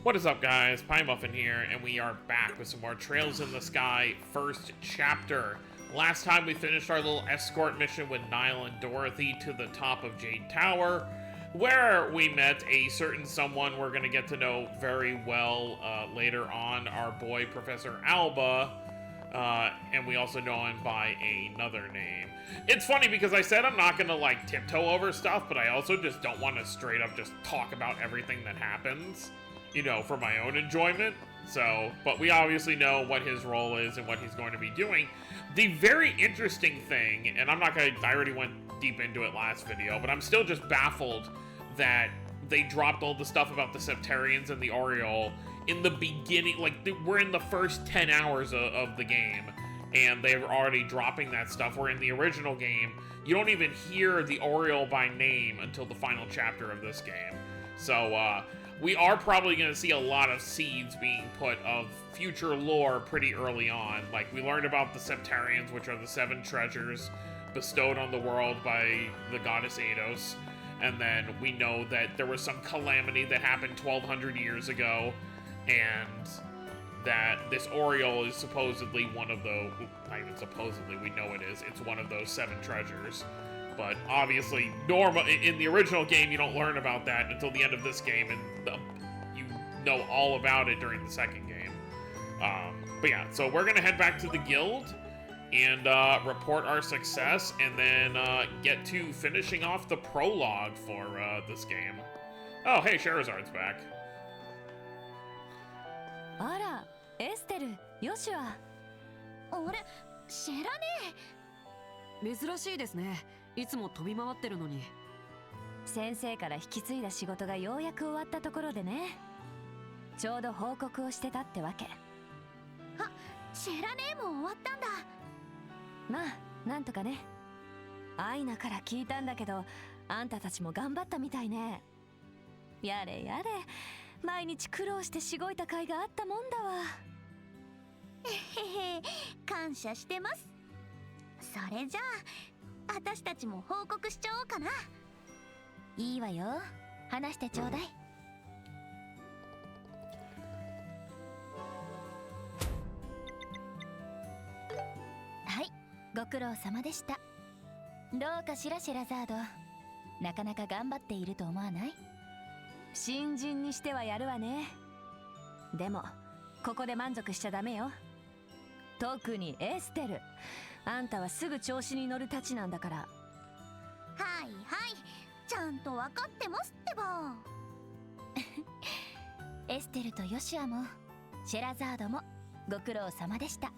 What is up, guys? Pie Muffin here, and we are back with some more Trails in the Sky first chapter. Last time we finished our little escort mission with Niall and Dorothy to the top of Jade Tower, where we met a certain someone we're going to get to know very well later on, our boy Professor Alba, and we also know him by another name. It's funny because I said I'm not going to like tiptoe over stuff, but I also just don't want to straight up just talk about everything that happens, you know, for my own enjoyment. So, but we obviously know what his role is and what he's going to be doing. The very interesting thing, and I already went deep into it last video, but I'm still just baffled that they dropped all the stuff about the Septarians and the Oriole in the beginning. Like, we're in the first 10 hours of the game, and they're already dropping that stuff, where in the original game, you don't even hear the Oriole by name until the final chapter of this game. So, we are probably going to see a lot of seeds being put of future lore pretty early on. Like, we learned about the Septarians, which are the 7 treasures bestowed on the world by the goddess Eidos. And then we know that there was some calamity that happened 1,200 years ago, and that this Oriole is supposedly one of those, not even supposedly, we know it is, it's one of those 7 treasures. But obviously, in the original game, you don't learn about that until the end of this game, and you know all about it during the second game. But yeah, so we're gonna head back to the guild and report our success, and then get to finishing off the prologue for this game. Oh, hey, Charizard's back. あら、エステル、ヨシュア。あれ、知らねえ。珍しいですね。いつも飛び回ってるのに。先生から引き継いだ仕事がようやく終わったところでね。ちょうど報告をしてたってわけ。あ、シェラネーも終わったんだ。まあ、なんとかね。アイナから聞いたんだけど、あんたたちも頑張ったみたいね。やれやれ、毎日苦労してしごいた甲斐があったもんだわ。へへ、感謝してます。それじゃあ、私たちも報告しちゃおうかな。いいわよ、話してちょうだい。はい、ご苦労様でした。どうかしらシェラザード、なかなか頑張っていると思わない？新人にしてはやるわね。でもここで満足しちゃダメよ。特にエステル、あんたはすぐ調子に乗るたちなんだから。はいはい、ちゃんと分かってますってば。エステルとヨシュアもシェラザードもご苦労様でした。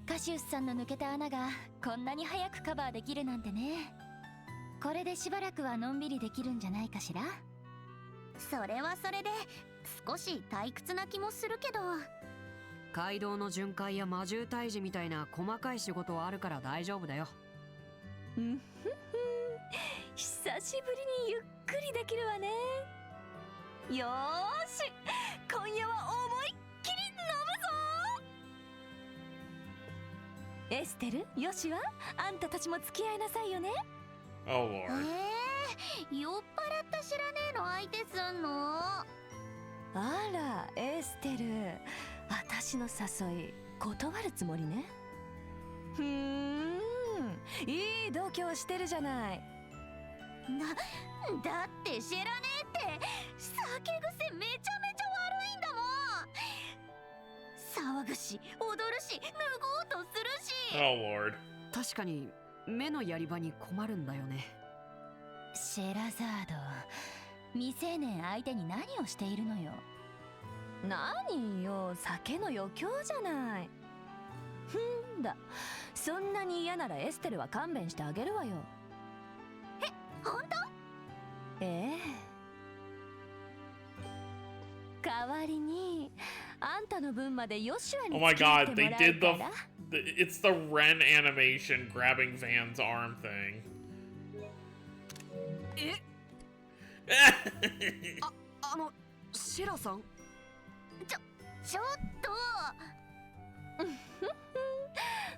カシウスさんの抜けた穴がこんなに早くカバーできるなんてね。これでしばらくはのんびりできるんじゃないかしら。それはそれで少し退屈な気もするけど。街道の巡回や魔獣退治みたいな細かい仕事はあるから大丈夫だよ。うんふふ、久しぶりにゆっくりできるわね。よーし、今夜は思いっきり飲むぞ。エステル、ヨシはあんたたちも付き合いなさいよね。Oh, Lord. 酔っ払った知らねえの相手すんの？あら、エステル、私の誘い断るつもりね。いい度胸してるじゃない。だって知らねえって酒癖めちゃめちゃ悪いんだもん。騒ぐし、踊るし、脱ごうとするし。Oh, Lord. 確かに目のやり場に困るんだよね。シェラザード、未成年相手に何をしているのよ。何よ、酒の余興じゃない。ふんだ、そんなに嫌ならエステルは勘弁してあげるわよ。え、本当？ええ。代わりにあんたの分までヨシュアに Oh my 付き合っ god, て they もらう did から。it's the Ren animation grabbing Van's arm thing. えシェラさん、ちょっ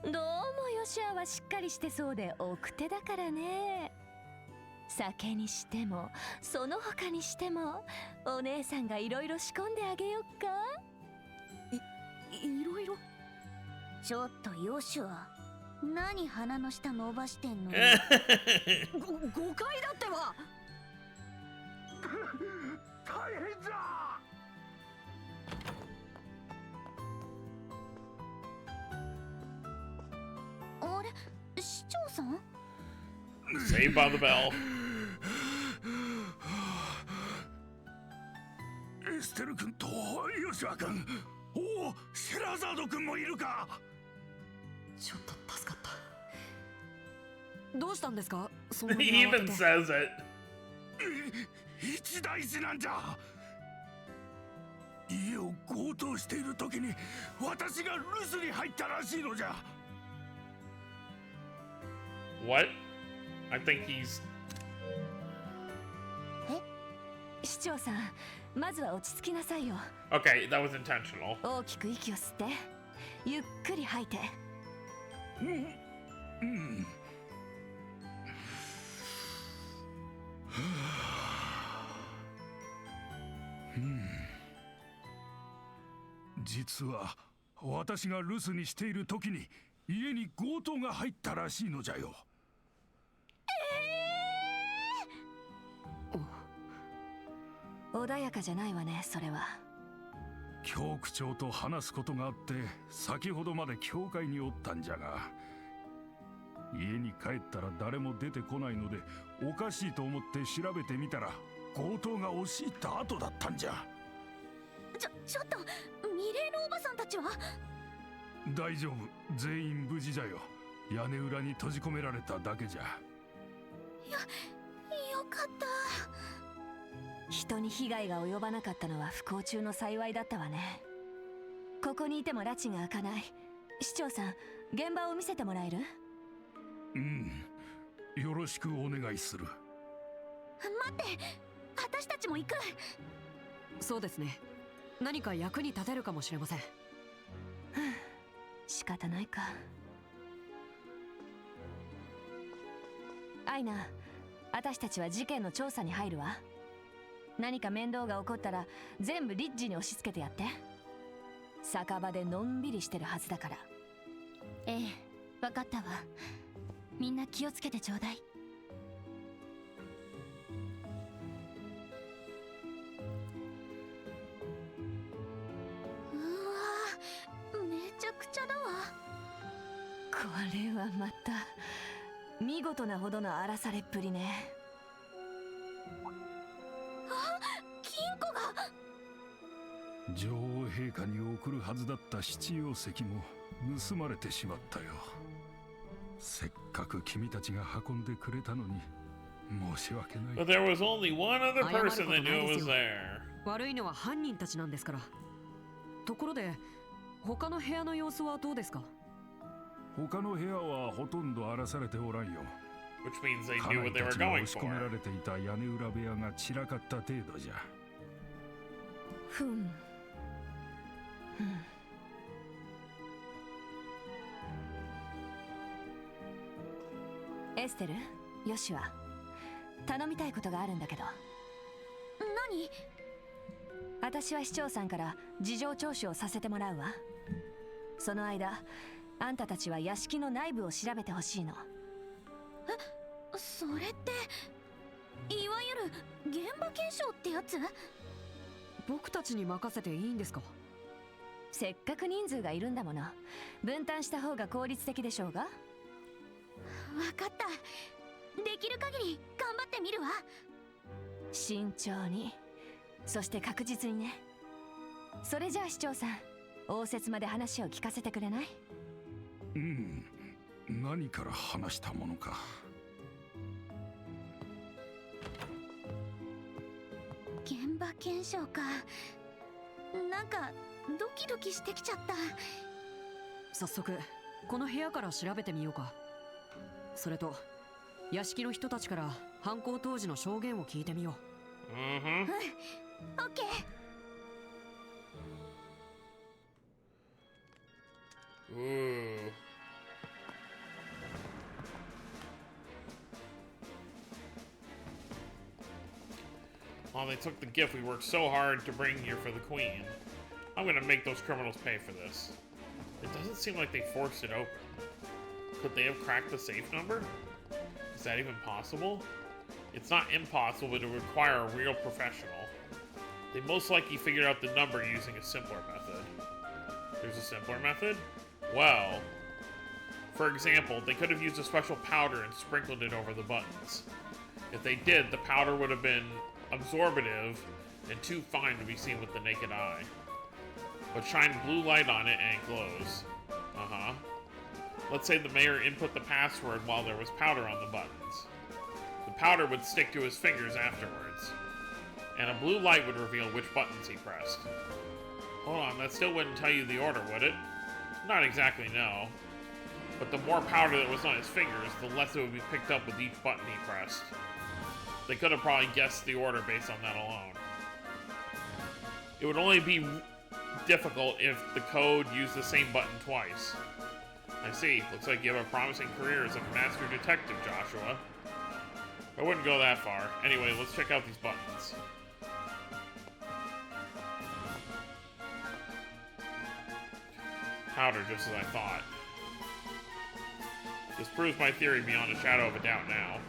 とどうもヨシュアはしっかりしてそうで奥手だからね。酒にしてもその他にしてもお姉さんがいろいろ仕込んであげよっか。いろいろ。ちょっとヨシュア、何鼻の下伸ばしてんの？誤解だってば。大変じゃ。あれ、市長さん？ Saved by the bell. エステル君とヨシュア君、おお、シェラザード君もいるか。ちょっと助かった。どうしたんですか？そんなに He 慌て even て。 says it. 一大事なんじゃ。家を強盗している時に私が留守に入ったらしいのじゃ。 What? I think he's. 市長さん、まずは落ち着きなさいよ。 Okay, that was intentional. 大きく息を吸ってゆっくり吐いて。実は私が留守にしている時に家に強盗が入ったらしいのじゃよ。穏やかじゃないわね、それは。教区長と話すことがあって先ほどまで教会におったんじゃが、家に帰ったら誰も出てこないのでおかしいと思って調べてみたら強盗が押し入った後だったんじゃ。ちょっと、ミレーのおばさんたちは？大丈夫、全員無事じゃよ。屋根裏に閉じ込められただけじゃ。よかった。人に被害が及ばなかったのは不幸中の幸いだったわね。ここにいても拉致が開かない。市長さん、現場を見せてもらえる？よろしくお願いする。待って、私たちも行く。そうですね。何か役に立てるかもしれません。仕方ないか。アイナ、私たちは事件の調査に入るわ。何か面倒が起こったら全部リッジに押し付けてやって。酒場でのんびりしてるはずだから。ええ、分かったわ。みんな気をつけてちょうだい。うわ、めちゃくちゃだわ。これはまた見事なほどの荒らされっぷりね。金庫が。女王陛下に送るはずだった七葉石も盗まれてしまったよ。せっかく君たちが運んでくれたのに申し訳ない。 But there was only one other person that knew it was there. 悪いのは犯人たちなんですから。ところで、他の部屋の様子はどうですか？他の部屋はほとんど荒らされておらんよ。 Which means they 家 knew 内 what they た were ちが going 押し込めら for. れていた屋根裏部屋が散らかった程度じゃ。ふん。エステル、ヨシュア、頼みたいことがあるんだけど。何？私は市長さんから事情聴取をさせてもらうわ。その間、あんたたちは屋敷の内部を調べてほしいの。それっていわゆる現場検証ってやつ？僕たちに任せていいんですか？せっかく人数がいるんだもの。分担した方が効率的でしょうが。分かった。できる限り頑張ってみるわ。慎重に、そして確実にね。それじゃあ市長さん、応接まで話を聞かせてくれない？何から話したものか。現場検証か。なんかドキドキしてきちゃった。早速この部屋から調べてみようか。それと屋敷の人たちから犯行当時の証言を聞いてみよう。Mm-hmm. オッケー。Ooh. Oh, they took the gift we worked so hard to bring here for the Queen. I'm gonna make those criminals pay for this. It doesn't seem like they forced it open. Could they have cracked the safe number? Is that even possible? It's not impossible, but it would require a real professional. They most likely figured out the number using a simpler method. There's a simpler method? Well, for example, they could have used a special powder and sprinkled it over the buttons. If they did, the powder would have been absorbative and too fine to be seen with the naked eye. But shine blue light on it and it glows. Uh-huh. Let's say the mayor input the password while there was powder on the buttons. The powder would stick to his fingers afterwards. And a blue light would reveal which buttons he pressed. Hold on, that still wouldn't tell you the order, would it? Not exactly, no. But the more powder that was on his fingers, the less it would be picked up with each button he pressed. They could have probably guessed the order based on that alone. It would only be difficult if the code used the same button twice. I see. Looks like you have a promising career as a master detective, Joshua. I wouldn't go that far. Anyway, let's check out these buttons. Powder, just as I thought. This proves my theory beyond a shadow of a doubt now.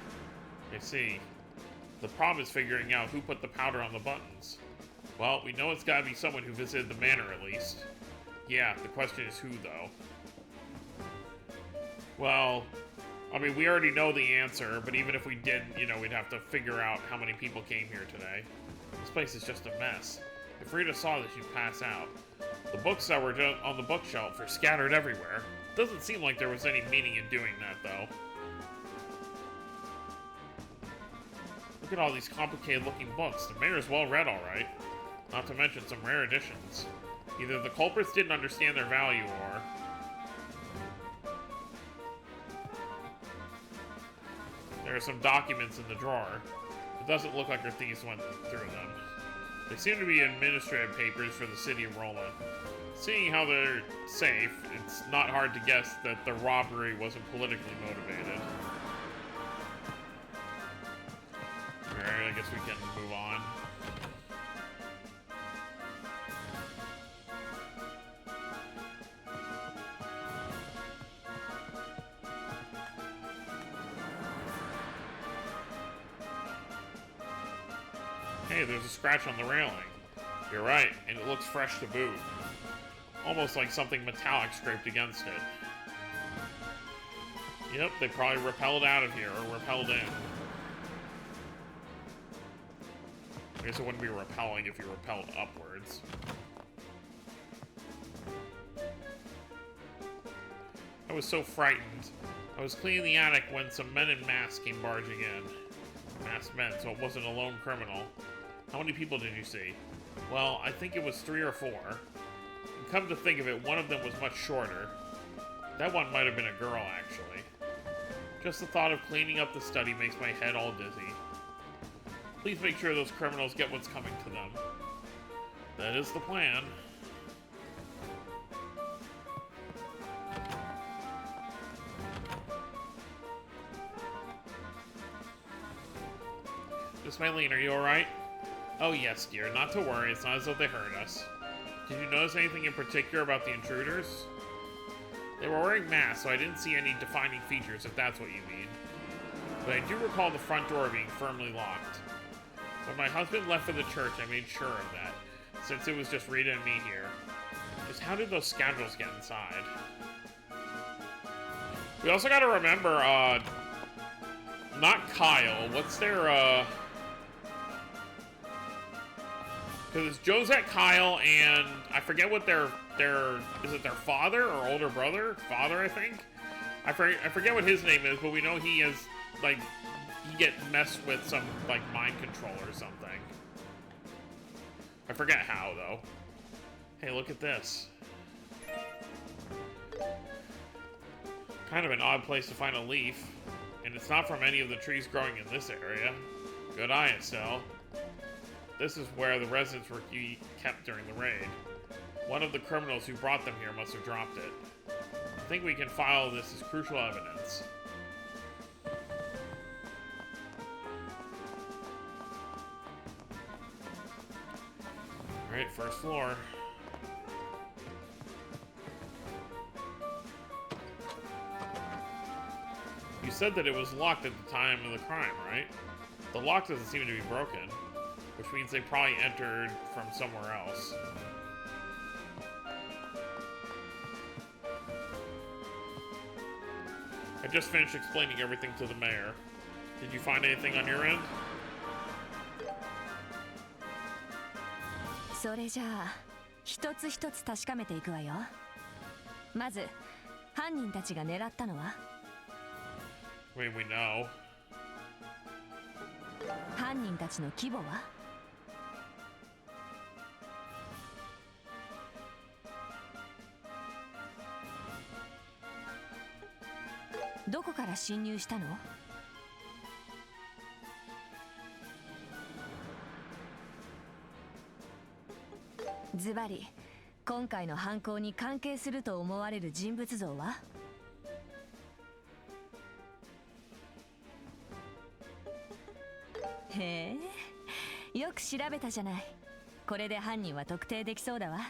I see. The problem is figuring out who put the powder on the buttons. Well, we know it's gotta be someone who visited the manor at least. Yeah, the question is who, though. Well, I mean, we already know the answer, but even if we didn't, you know, we'd have to figure out how many people came here today. This place is just a mess. If Rita saw this, she'd pass out. The books that were on the bookshelf are scattered everywhere. Doesn't seem like there was any meaning in doing that, though. Look at all these complicated-looking books. The mayor's well read, all right. Not to mention some rare editions. Either the culprits didn't understand their value, or... There are some documents in the drawer. It doesn't look like our thieves went through them. They seem to be administrative papers for the city of Roland. Seeing how they're safe, it's not hard to guess that the robbery wasn't politically motivated. Alright, I guess we can move on. Hey, there's a scratch on the railing. You're right, and it looks fresh to boot. Almost like something metallic scraped against it. Yep, they probably repelled out of here, or repelled in. I guess it wouldn't be repelling if you repelled upwards. I was so frightened. I was cleaning the attic when some men in masks came barging in. Masked men, so it wasn't a lone criminal. How many people did you see? Well, I think it was 3 or 4. And come to think of it, one of them was much shorter. That one might have been a girl, actually. Just the thought of cleaning up the study makes my head all dizzy. Please make sure those criminals get what's coming to them. That is the plan. Miss Mylene, are you alright? Oh yes, dear. Not to worry. It's not as though they hurt us. Did you notice anything in particular about the intruders? They were wearing masks, so I didn't see any defining features, if that's what you mean. But I do recall the front door being firmly locked. When my husband left for the church, I made sure of that, since it was just Rita and me here. Just how did those scoundrels get inside? We also gotta remember, not Kyle. What's their, because it's Josette, Kyle, and I forget what their is it their father or older brother? Father, I think. I forget what his name is, but we know he is like he get messed with some like mind control or something. I forget how though. Hey, look at this. Kind of an odd place to find a leaf, and it's not from any of the trees growing in this area. Good eye, Estelle. This is where the residents were kept during the raid. One of the criminals who brought them here must have dropped it. I think we can file this as crucial evidence. Alright, first floor. You said that it was locked at the time of the crime, right? The lock doesn't seem to be broken, which means they probably entered from somewhere else. I just finished explaining everything to the mayor. Did you find anything on your end? それじゃあ一つ一つ確かめていくわよ。まず犯人たちが狙ったのは I mean, we know. 犯人たちの規模はどこから侵入したの？ズバリ今回の犯行に関係すると思われる人物像は？へえ、よく調べたじゃない。これで犯人は特定できそうだわ。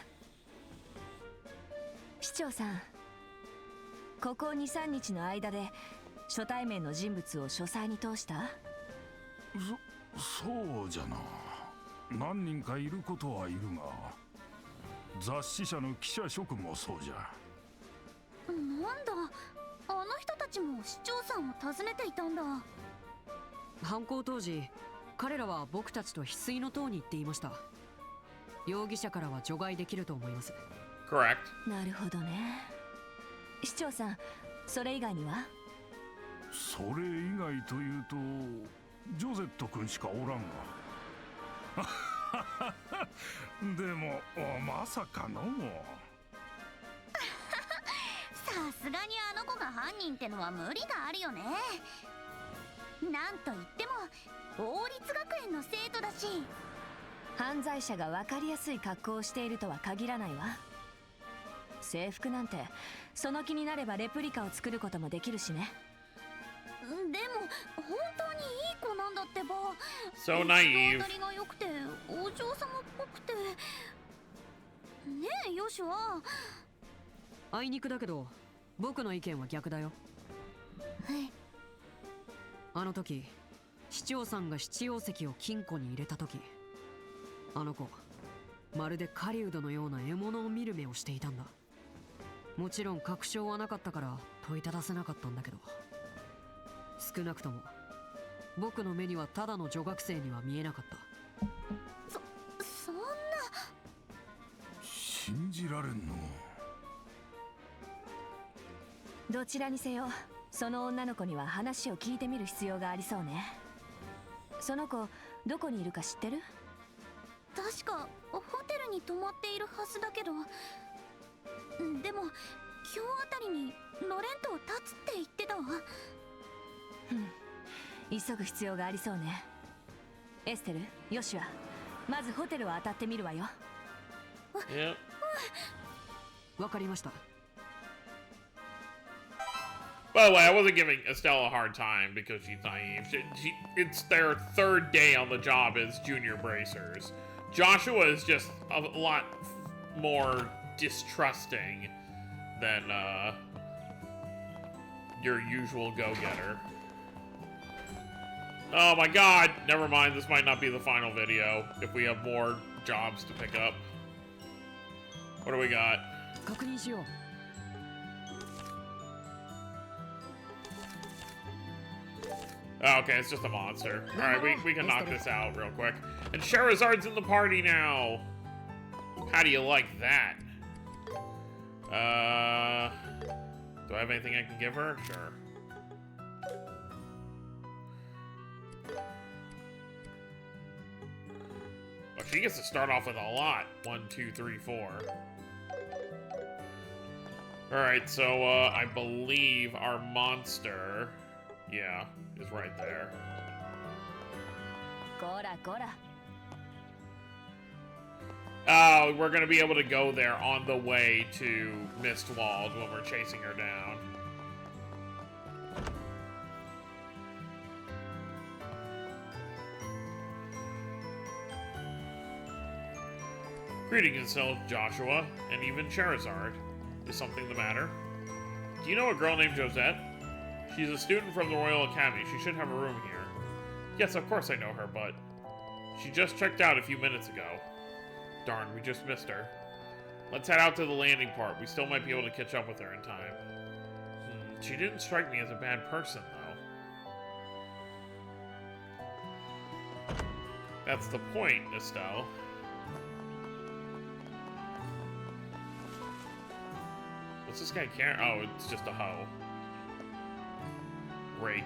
市長さん、ここ2、3日の間で初対面の人物を書斎に通した？そうじゃな。何人かいることはいるが、雑誌社の記者諸君もそうじゃ。なんだ、あの人たちも市長さんを訪ねていたんだ。犯行当時彼らは僕たちと翡翠の塔に行っていました。容疑者からは除外できると思います。 Correct. なるほどね。市長さん、それ以外には？それ以外というとジョゼット君しかおらんが。でもまさかの。さすがにあの子が犯人ってのは無理があるよね。なんといっても王立学園の生徒だし。犯罪者が分かりやすい格好をしているとは限らないわ。制服なんてその気になればレプリカを作ることもできるしね。でも本当にいい子なんだってば。 So naive. 人当たりが良くてお嬢様っぽくてね。えヨシュは。あいにくだけど僕の意見は逆だよ。あの時市長さんが七葉石を金庫に入れた時、あの子まるで狩人のような獲物を見る目をしていたんだ。もちろん確証はなかったから問いただせなかったんだけど、少なくとも僕の目にはただの女学生には見えなかった。そんな。信じられんの。どちらにせよその女の子には話を聞いてみる必要がありそうね。その子どこにいるか知ってる？確かホテルに泊まっているはずだけど。でも今日あたりにロレントを立つって言ってたわ。急ぐ必要がありそうね。エステル、ヨシュア、まずホテルを当たってみるわよ。Yep. わかりました。By the way, I wasn't giving Estelle a hard time because she's naive. It's their third day on the job as junior bracers. Joshua is just a lot more distrusting than your usual go-getter. Oh my god! Never mind, this might not be the final video if we have more jobs to pick up. What do we got? 確認しよう。Oh, okay, it's just a monster. Alright, we can knock this out real quick. And Charizard's in the party now! How do you like that? Do I have anything I can give her? Sure. Oh, she gets to start off with a lot. 1, 2, 3, 4. Alright, so, I believe our monster... Yeah, is right there. こらこら。 Oh, we're gonna be able to go there on the way to Mistwald when we're chasing her down. Greetings, Joshua, and even Charizard. Is something the matter? Do you know a girl named Josette? She's a student from the Royal Academy. She should have a room here. Yes, of course I know her, but she just checked out a few minutes ago. Darn, we just missed her. Let's head out to the landing part. We still might be able to catch up with her in time. She didn't strike me as a bad person, though. That's the point, Estelle. What's this guy carrying? Oh, it's just a hoe. Rake.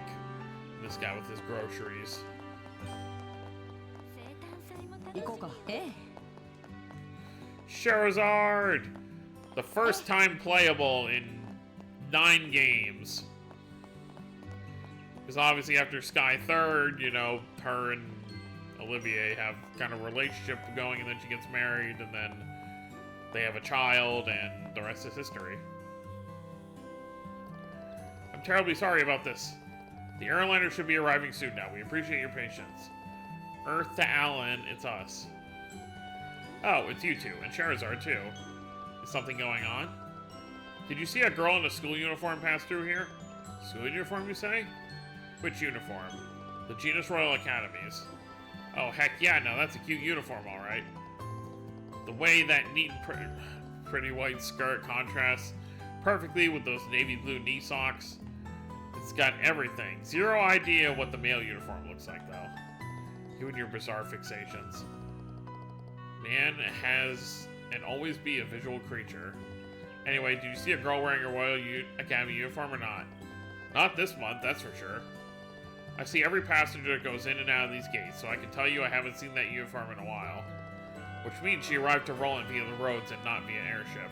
This guy with his groceries. Charizard! The first time playable in 9 games. Because obviously after Sky 3rd, you know, her and Olivier have kind of a relationship going, and then she gets married, and then they have a child, and the rest is history. I'm terribly sorry about this. The airliner should be arriving soon now. We appreciate your patience. Earth to Alan, it's us. Oh, it's you two, and Charizard too. Is something going on? Did you see a girl in a school uniform pass through here? School uniform, you say? Which uniform? The Genus Royal Academies. Oh, heck yeah, no, that's a cute uniform, alright. The way that neat and pretty white skirt contrasts perfectly with those navy blue knee socks. It's got everything. Zero idea what the male uniform looks like, though. You and your bizarre fixations. Man has and always be a visual creature. Anyway, did you see a girl wearing a Royal Academy uniform or not? Not this month, that's for sure. I see every passenger that goes in and out of these gates, so I can tell you I haven't seen that uniform in a while. Which means she arrived to Roland via the roads and not via airship.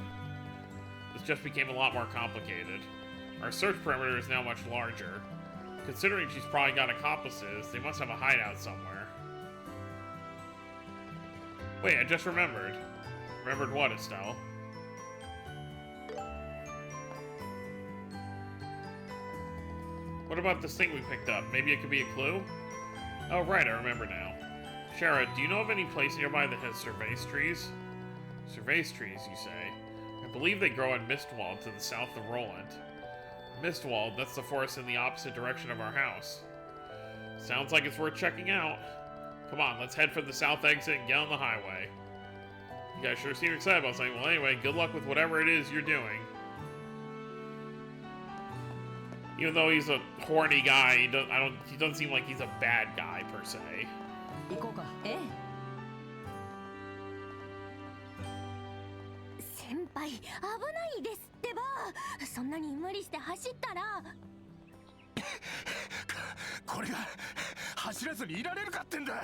This just became a lot more complicated. Our search perimeter is now much larger. Considering she's probably got accomplices, they must have a hideout somewhere. Wait, I just remembered. Remembered what, Estelle? What about this thing we picked up? Maybe it could be a clue? Oh, right, I remember now. Shara, do you know of any place nearby that has cervase trees? Cervase trees, you say? I believe they grow in Mistwald to the south of Roland. Mistwald, that's the forest in the opposite direction of our house. Sounds like it's worth checking out. Come on, let's head for the south exit and get on the highway. You guys sure seem excited about something. Well, anyway, good luck with whatever it is you're doing. Even though he's a horny guy, he doesn't seem like he's a bad guy per se. 行こうか。ええ。先輩、危ないですってば。そんなに無理して走ったら。これが走らずにいられるかってんだ。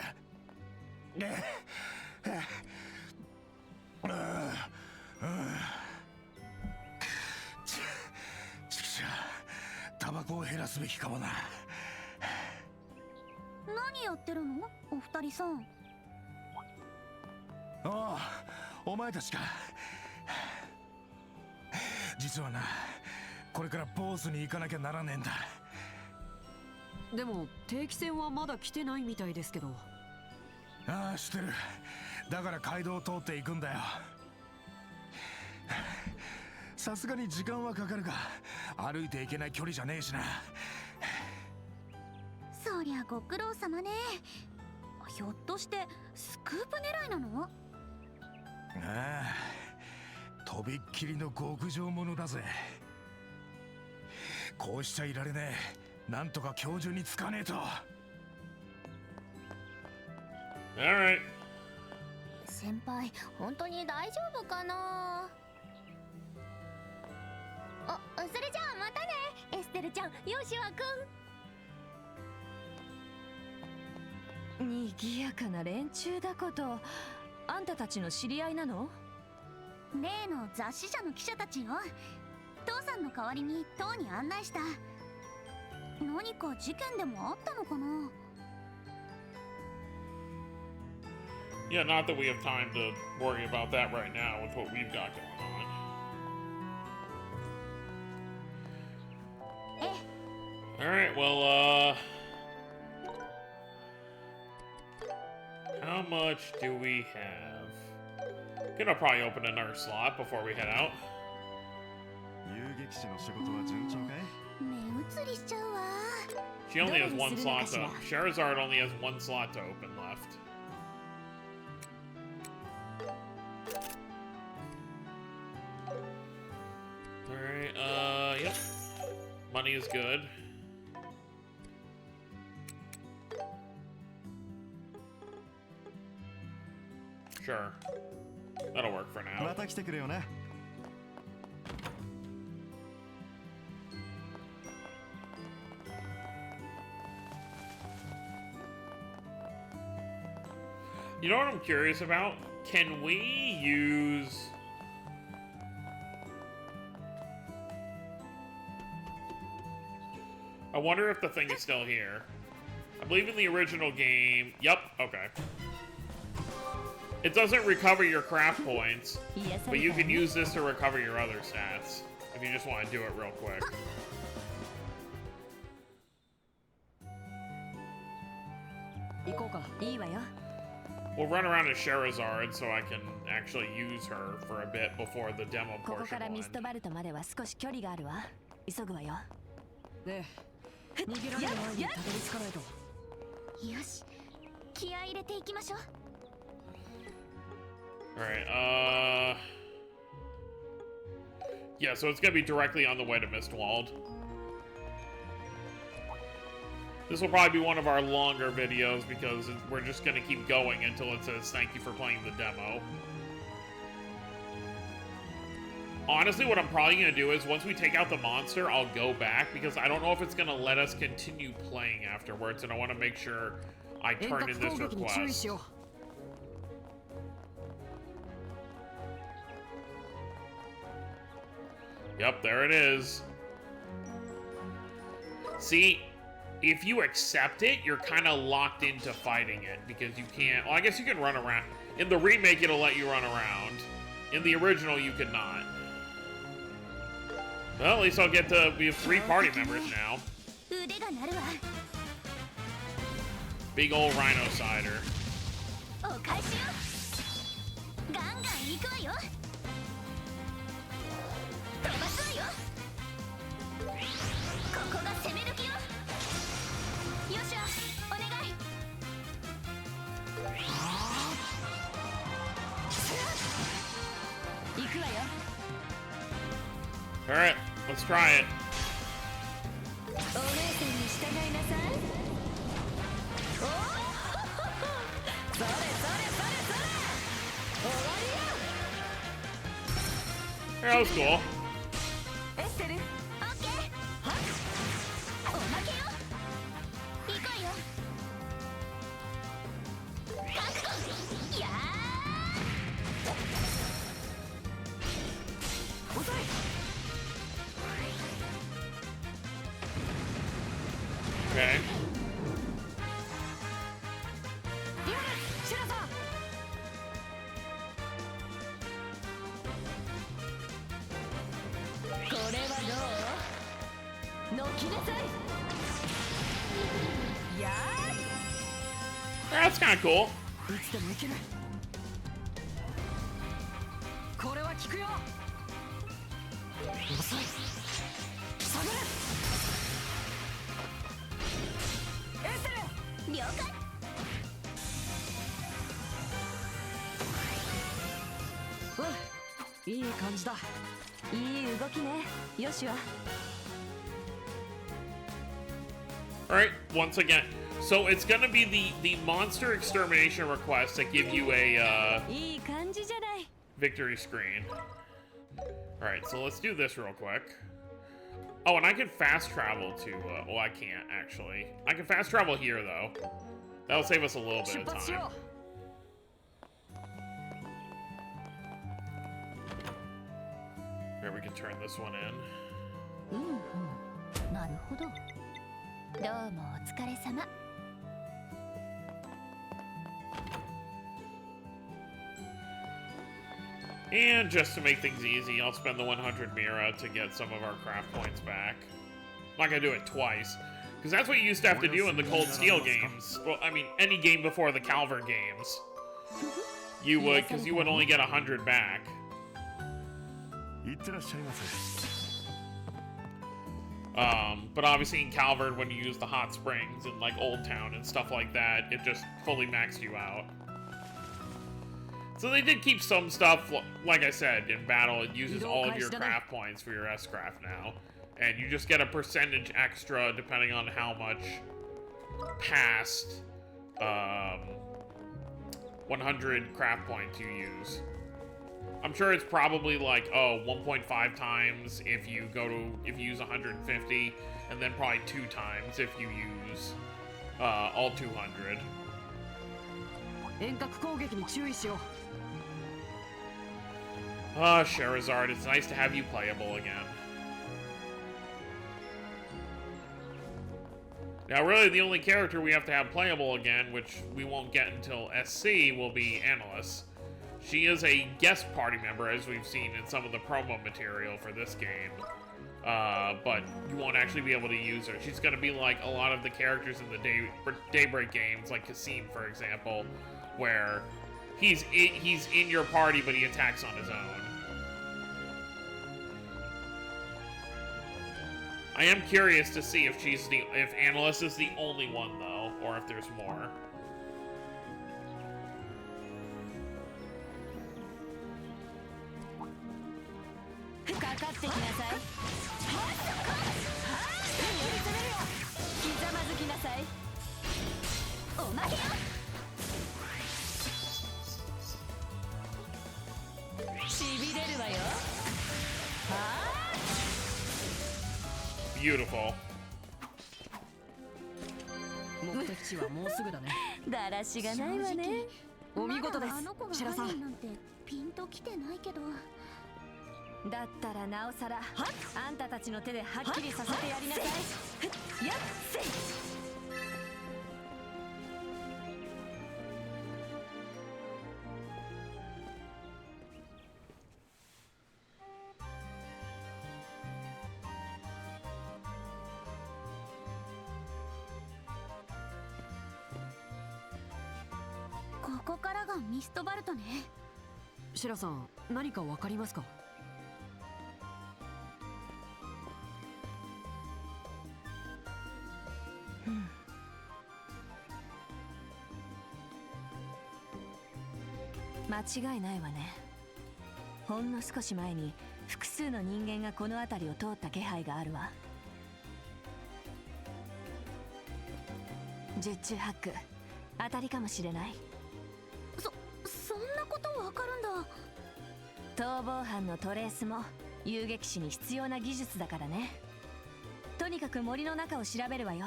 ちくしゃう、タバコを減らすべきかもな。何やってるの、お二人さん。ああ、お前たちか。実はな、これからボースに行かなきゃならねえんだ。でも定期船はまだ来てないみたいですけど。ああ、知ってる。だから街道を通っていくんだよ。さすがに時間はかかるが、歩いていけない距離じゃねえしな。そりゃご苦労様ね。ひょっとしてスクープ狙いなの？ああ、とびっきりの極上者だぜ。こうしちゃいられねえ。なんとか今日中につかねえと。Alright. 先輩、本当に大丈夫かな？それじゃあまたね、エステルちゃん、ヨシワくん。にぎやかな連中だこと。あんたたちの知り合いなの？例の雑誌社の記者たちよ。父さんの代わりに塔に案内した。何か事件でもあったのかな？ Yeah, not that we have time to worry about that right now with what we've got going on. Alright, well, how much do we have? Gonna probably open another slot before we head out. 目移りしちゃうわ。 She only has one slot to... Charizard only has one slot to open left. Alright, yep. Money is good. Sure. That'll work for now. You know what I'm curious about? Can we use... I wonder if the thing is still here. I believe in the original game... Yep, okay. It doesn't recover your craft points, but you can use this to recover your other stats, if you just want to do it real quick. We'll run around as Charizard so I can actually use her for a bit before the demo portion will end. よし、気合い入れていきましょう。 Alright, yeah, so it's gonna be directly on the way to Mistwald. This will probably be one of our longer videos because we're just gonna keep going until it says thank you for playing the demo. Honestly, what I'm probably gonna do is once we take out the monster, I'll go back because I don't know if it's gonna let us continue playing afterwards, and I want to make sure I turn in this request. Yep, there it is. See, if you accept it, you're kind of locked into fighting it because you can't... Well, I guess you can run around. In the remake, it'll let you run around. In the original, you could not. Well, at least I'll get to... We have 3 party members now. Big old Rhino Cider. Alright, let's try it. Yeah, that was cool. Okay. That's kind of cool. Alright, once again. So it's gonna be the monster extermination requests that give you a victory screen. Alright, so let's do this real quick. Oh, and I can fast travel to, well, I can't, actually. I can fast travel here, though. That'll save us a little bit of time. Here, we can turn this one in. And just to make things easy, I'll spend the 100 Mira to get some of our craft points back. I'm not gonna do it twice, because that's what you used to have to do in the Cold Steel games. Well, I mean, any game before the Calvert games. You would, because you would only get 100 back. いってらっしゃいませ。 But obviously in Calvert, when you use the hot springs and like Old Town and stuff like that, it just fully maxed you out. So they did keep some stuff, like I said, in battle. It uses all of your craft points for your S-craft now. And you just get a percentage extra depending on how much past 100 craft points you use. I'm sure it's probably like, 1.5 times if you use 150, and then probably 2 times if you use all 200. 遠隔攻撃に注意しよう。 Ah, Sherazard, it's nice to have you playable again. Now, really, the only character we have to have playable again, which we won't get until SC, will be Annalise. She is a guest party member, as we've seen in some of the promo material for this game. But you won't actually be able to use her. She's going to be like a lot of the characters in the Daybreak games, like Kasim, for example, where he's in your party, but he attacks on his own. I am curious to see if if Annalise is the only one, though, or if there's more. Beautiful. 目的地はもうすぐだね。だらしがないわね。お見事ですまだあの子がシェラさん犯人なんてピンときてないけど。だったらなおさらあんたたちの手ではっきりさせてやりなさい。やっせい。ここからがミストバルトね。シェラさん、何かわかりますか？間違いないわね。ほんの少し前に複数の人間がこの辺りを通った気配があるわ。十中八九当たりかもしれない。そんなことわかるんだ。逃亡犯のトレースも遊撃士に必要な技術だからね。とにかく森の中を調べるわよ。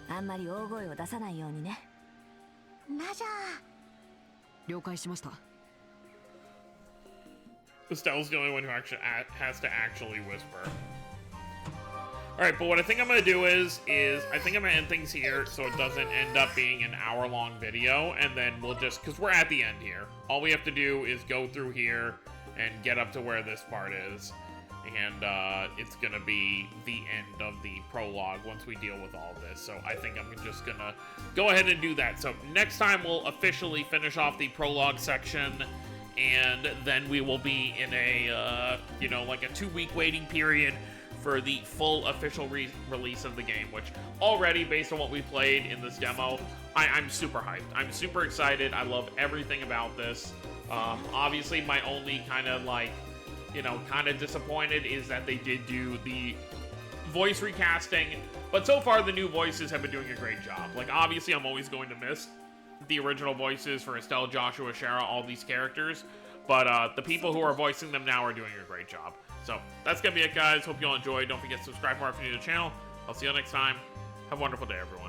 あんまり大声を出さないようにね。ラジャー。了解しました。 Estelle's the only one who actually has to actually whisper. Alright, but what I think I'm going to do is I think I'm going to end things here so it doesn't end up being an hour-long video, and then we'll just, because we're at the end here. All we have to do is go through here and get up to where this part is, and it's going to be the end of the prologue once we deal with all this. So I think I'm just going to go ahead and do that. So next time we'll officially finish off the prologue section, and then we will be in a, like a 2-week waiting period for the full official release of the game, which already, based on what we played in this demo, I'm super hyped. I'm super excited. I love everything about this. Obviously, my only kind of disappointed is that they did do the voice recasting, but so far the new voices have been doing a great job. Like, obviously, I'm always going to miss the original voices for Estelle, Joshua, Shara, all these characters, but the people who are voicing them now are doing a great job. So that's gonna be it, guys. Hope you all enjoyed. Don't forget to subscribe more if you're new to the channel. I'll see you all next time. Have a wonderful day, everyone.